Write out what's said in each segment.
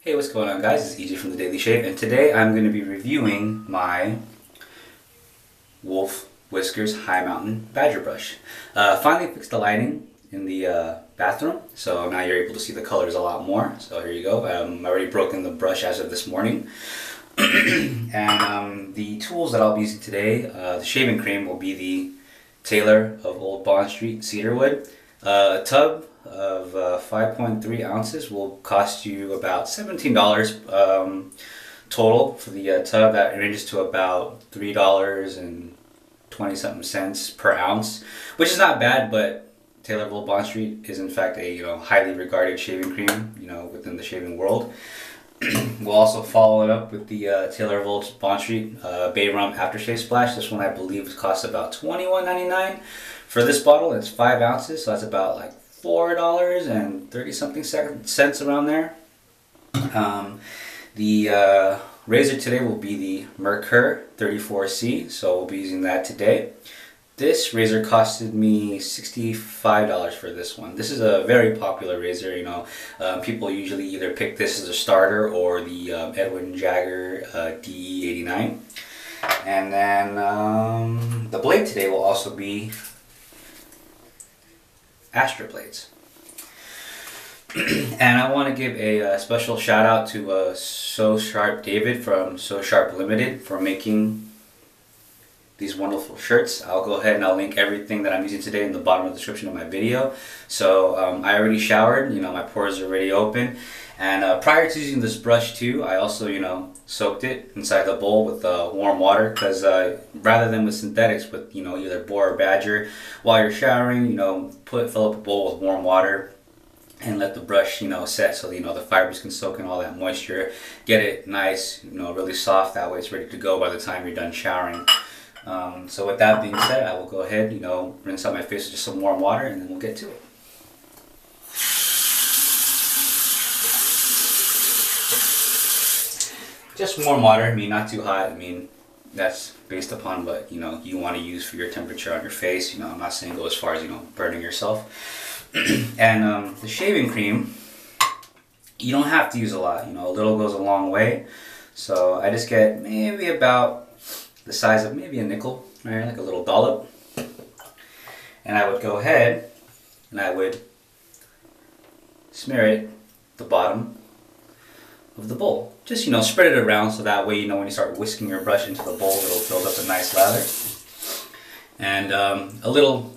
Hey, what's going on, guys? It's EJ from The Daily Shave, and today I'm going to be reviewing my Wolf Whiskers High Mountain Badger Brush. Finally fixed the lighting in the bathroom, so now you're able to see the colors a lot more. So here you go. I've already broken the brush as of this morning. And the tools that I'll be using today, the shaving cream will be the Taylor of Old Bond Street cedarwood. A tub of 5.3 ounces will cost you about $17 total for the tub. That ranges to about $3.20 something per ounce, which is not bad. But Taylor of Old Bond Street is in fact a highly regarded shaving cream within the shaving world. We'll also follow it up with the Taylor of Old Bond Street Bay Rum Aftershave Splash. This one I believe costs about $21.99 for this bottle. It's 5 ounces, so that's about like $4.30 something cents around there. The razor today will be the Merkur 34C, so we'll be using that today. This razor costed me $65 for this one. This is a very popular razor. People usually either pick this as a starter or the Edwin Jagger DE89. And then the blade today will also be Astra blades. And I want to give a special shout out to So Sharp David from So Sharp Limited for making these wonderful shirts. I'll go ahead and I'll link everything that I'm using today in the bottom of the description of my video. So I already showered, my pores are already open. And prior to using this brush too, I also, soaked it inside the bowl with warm water, because rather than with synthetics with, either boar or badger, while you're showering, fill up a bowl with warm water and let the brush, set so the fibers can soak in all that moisture. Get it nice, really soft. That way it's ready to go by the time you're done showering. So with that being said, I will go ahead, rinse out my face with just some warm water, and then we'll get to it. Just warm water, not too hot. That's based upon what, you want to use for your temperature on your face. I'm not saying go as far as, burning yourself. And the shaving cream, you don't have to use a lot. A little goes a long way. So I just get maybe about the size of maybe a nickel, right? Like a little dollop. And I would go ahead and I would smear it the bottom of the bowl. Just, spread it around so that way, when you start whisking your brush into the bowl, it'll build up a nice lather. And a little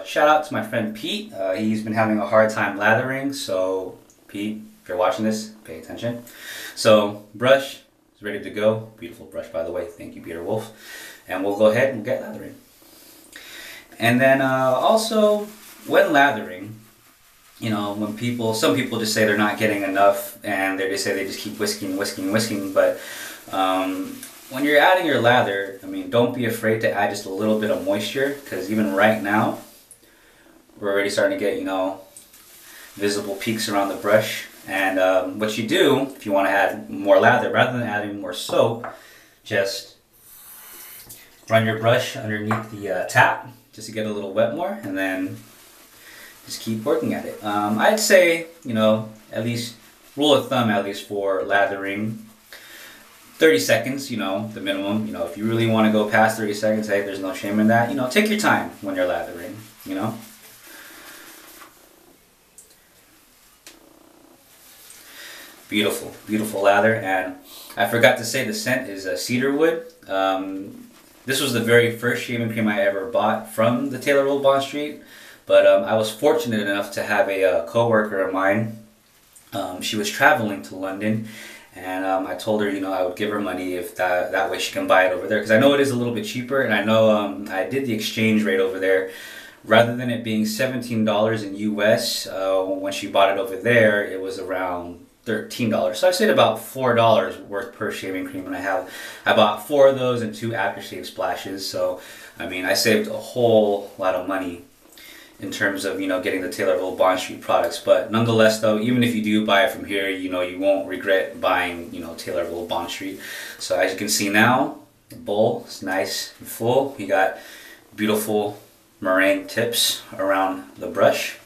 shout out to my friend Pete. He's been having a hard time lathering, so Pete, if you're watching this, pay attention. So brush is ready to go. Beautiful brush, by the way. Thank you, Peter Wolf. And we'll go ahead and get lathering. And then also, when lathering, when some people just say they're not getting enough, and they just say they just keep whisking, but when you're adding your lather, don't be afraid to add just a little bit of moisture, because even right now, we're already starting to get, visible peaks around the brush. And what you do, if you want to add more lather, rather than adding more soap, just run your brush underneath the tap, just to get a little wet more, and then just keep working at it. I'd say, at least, rule of thumb at least for lathering, 30 seconds, the minimum. If you really want to go past 30 seconds, hey, there's no shame in that. Take your time when you're lathering, Beautiful, beautiful lather. And I forgot to say the scent is cedarwood. This was the very first shaving cream I ever bought from the Taylor of Old Bond Street. But I was fortunate enough to have a co-worker of mine. She was traveling to London, and I told her, I would give her money if that way she can buy it over there, because I know it is a little bit cheaper, and I know I did the exchange rate over there. Rather than it being $17 in US, when she bought it over there, it was around $13. So I saved about $4 worth per shaving cream, and I bought 4 of those and 2 aftershave splashes. So I saved a whole lot of money in terms of getting the Taylor of Old Bond Street products. But nonetheless, though, even if you do buy it from here, you won't regret buying Taylor of Old Bond Street. So as you can see now, the bowl is nice and full. We got beautiful meringue tips around the brush.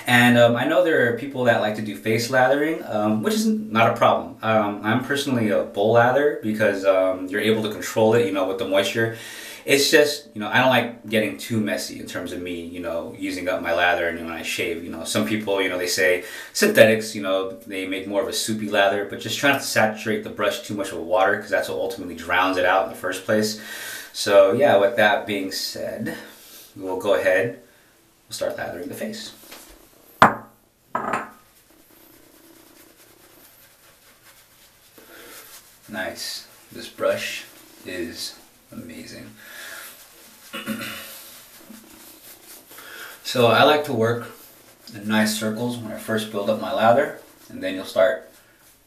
And I know there are people that like to do face lathering, which is not a problem. I'm personally a bowl lather because you're able to control it, with the moisture. It's just, I don't like getting too messy in terms of me, using up my lather and when I shave. Some people, they say synthetics, they make more of a soupy lather, but just try not to saturate the brush too much with water because that's what ultimately drowns it out in the first place. So yeah, with that being said, we'll go ahead, we'll start lathering the face. Nice. This brush is amazing. So I like to work in nice circles when I first build up my lather, and then you'll start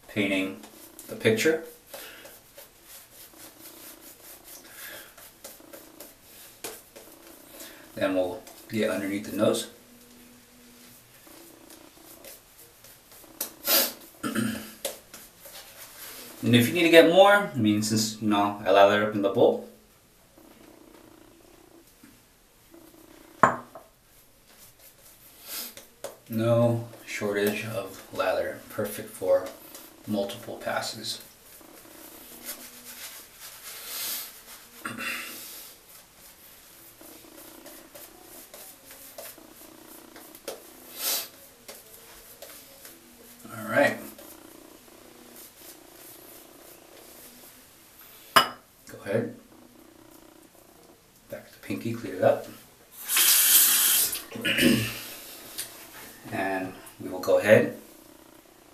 painting the picture. Then we'll get underneath the nose. And if you need to get more, since I lather up in the bowl, no shortage of lather, perfect for multiple passes. All right. Go ahead. Back to the pinky, clean it up. And we will go ahead,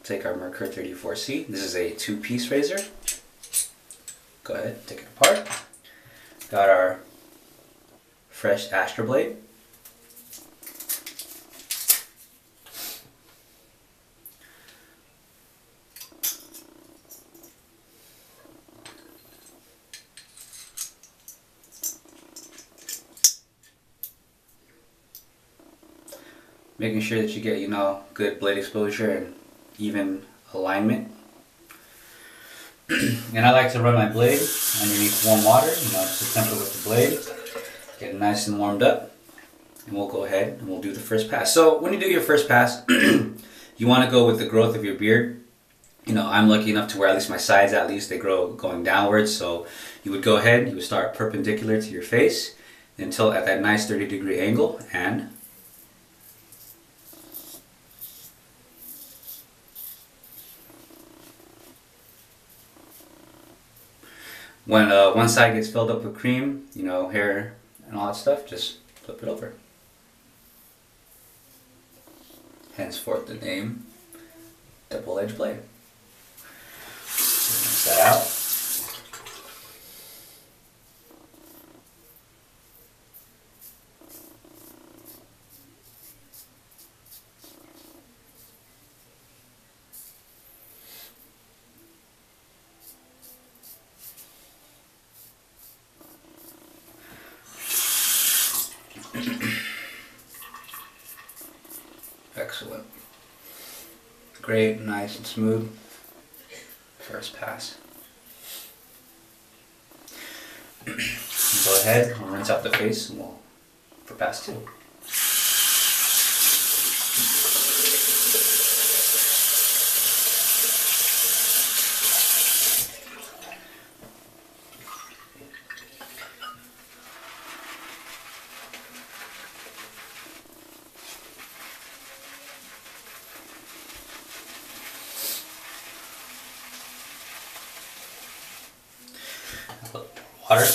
take our Merkur 34C. This is a 2-piece razor. Go ahead, take it apart. Got our fresh Astra blade. Making sure that you get, good blade exposure and even alignment. And I like to run my blade underneath warm water, just to temper with the blade. Get it nice and warmed up. And we'll go ahead and we'll do the first pass. So when you do your first pass, you want to go with the growth of your beard. I'm lucky enough to where at least my sides, they grow going downwards. So you would go ahead, you would start perpendicular to your face until at that nice 30-degree angle, and when one side gets filled up with cream, hair and all that stuff, just flip it over. Henceforth the name, double-edged blade. Rinse that out. Excellent. Great, nice and smooth. First pass. Go ahead and rinse out the face and we'll for pass 2. Water.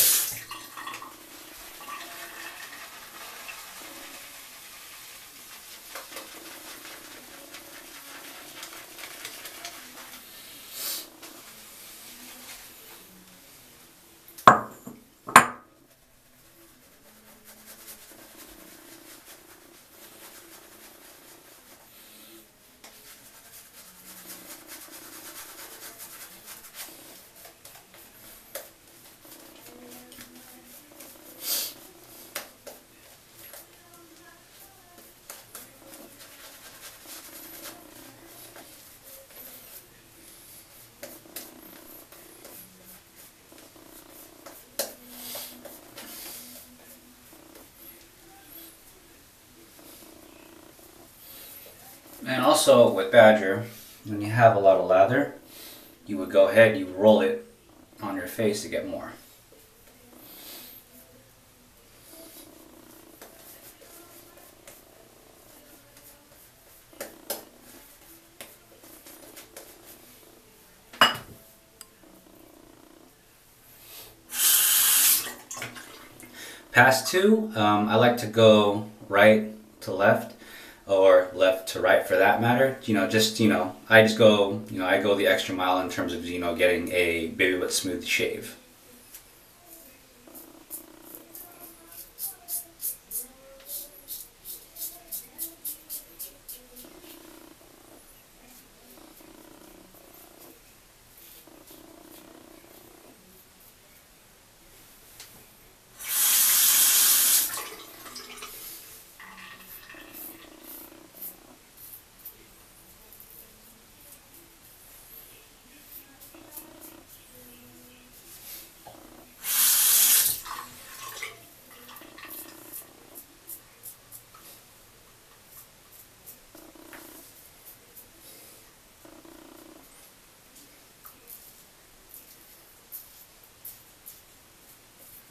And also with Badger, when you have a lot of lather, you would go ahead, you roll it on your face to get more. Pass 2, I like to go right to left, or left to right for that matter. I just go, I go the extra mile in terms of, getting a baby but smooth shave.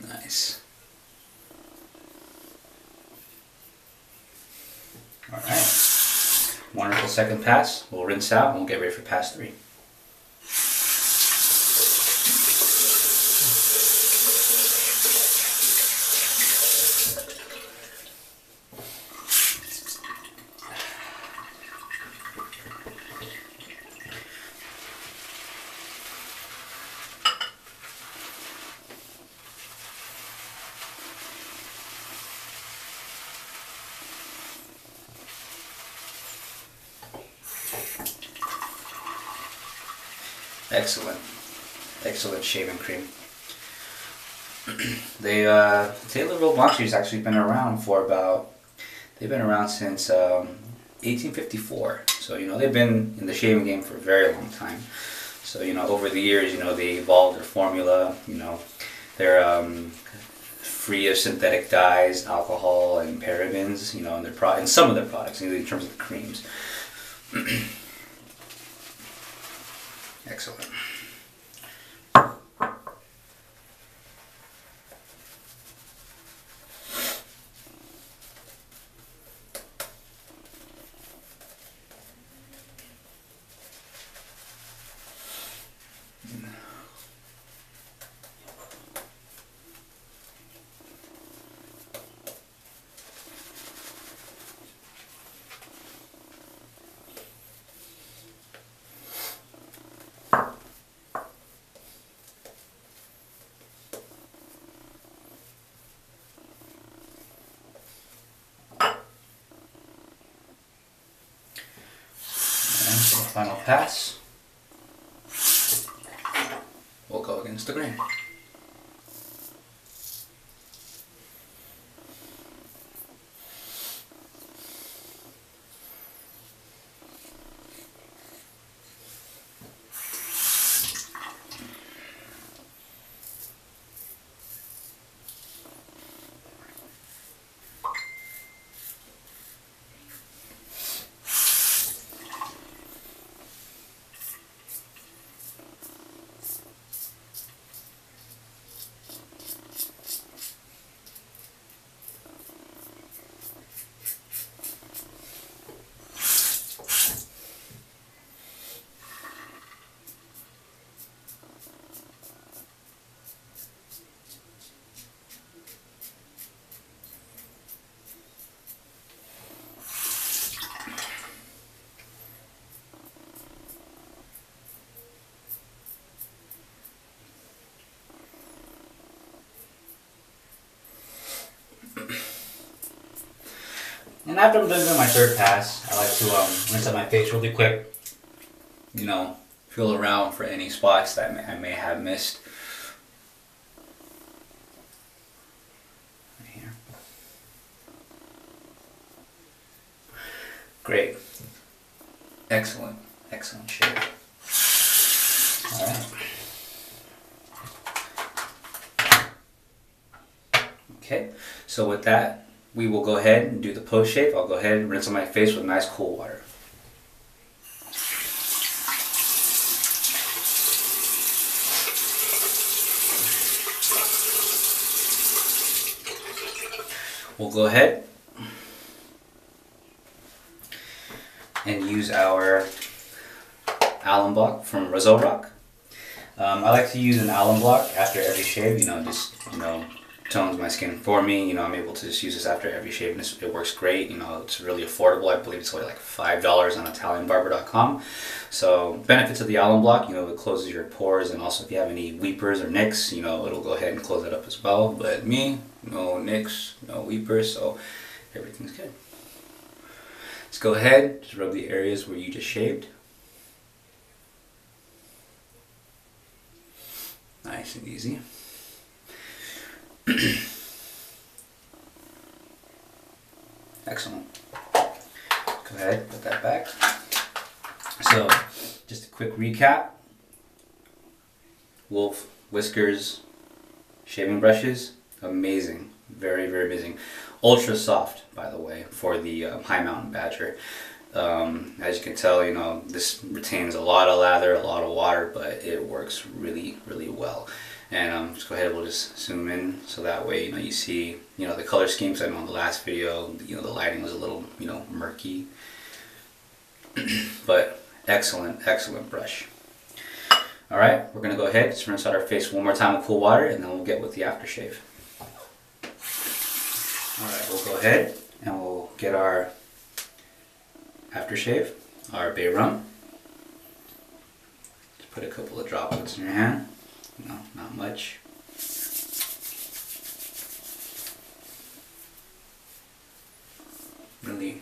Nice. Alright. Wonderful second pass. We'll rinse out and we'll get ready for pass 3. Excellent. Excellent shaving cream. Taylor Blanche's actually been around for they've been around since 1854. So, they've been in the shaving game for a very long time. So, over the years, they evolved their formula, they're free of synthetic dyes, alcohol, and parabens, in some of their products, in terms of the creams. Excellent. Final pass, we'll go against the grain. And after I'm done doing my third pass, I like to rinse out my face really quick. Feel around for any spots that I may have missed. Right here. Great. Excellent. Excellent shave. Alright. Okay, so with that, we will go ahead and do the post shave. I'll go ahead and rinse on my face with nice cool water. we'll go ahead and use our alum block from Razorock. I like to use an alum block after every shave, just tones my skin for me. I'm able to just use this after every shave, and it works great. It's really affordable. I believe it's only like $5 on ItalianBarber.com. So benefits of the alum block, it closes your pores, and also if you have any weepers or nicks, it'll go ahead and close it up as well. But me, no nicks, no weepers, so everything's good. Let's go ahead, just rub the areas where you just shaved. Nice and easy. Excellent. Go ahead, put that back. So, just a quick recap. Wolf, Whiskers, shaving brushes, amazing. Very, very amazing. Ultra soft, by the way, for the High Mountain Badger. As you can tell, this retains a lot of lather, a lot of water, but it works really, really well. And just go ahead, we'll just zoom in so that way, you see, the color schemes. I know in the last video, the lighting was a little, murky. But excellent, excellent brush. Alright, we're going to go ahead, just rinse out our face one more time with cool water, and then we'll get with the aftershave. Alright, we'll go ahead and we'll get our aftershave, our bay rum. Just put a couple of droplets in your hand. No, not much. Really,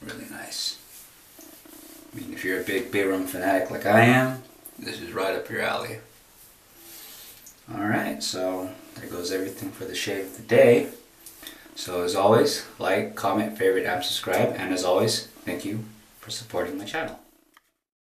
really nice. I mean, if you're a big bay rum fanatic like I am, this is right up your alley. Alright, so there goes everything for the shave of the day. So as always, like, comment, favorite, and subscribe. And as always, thank you for supporting my channel.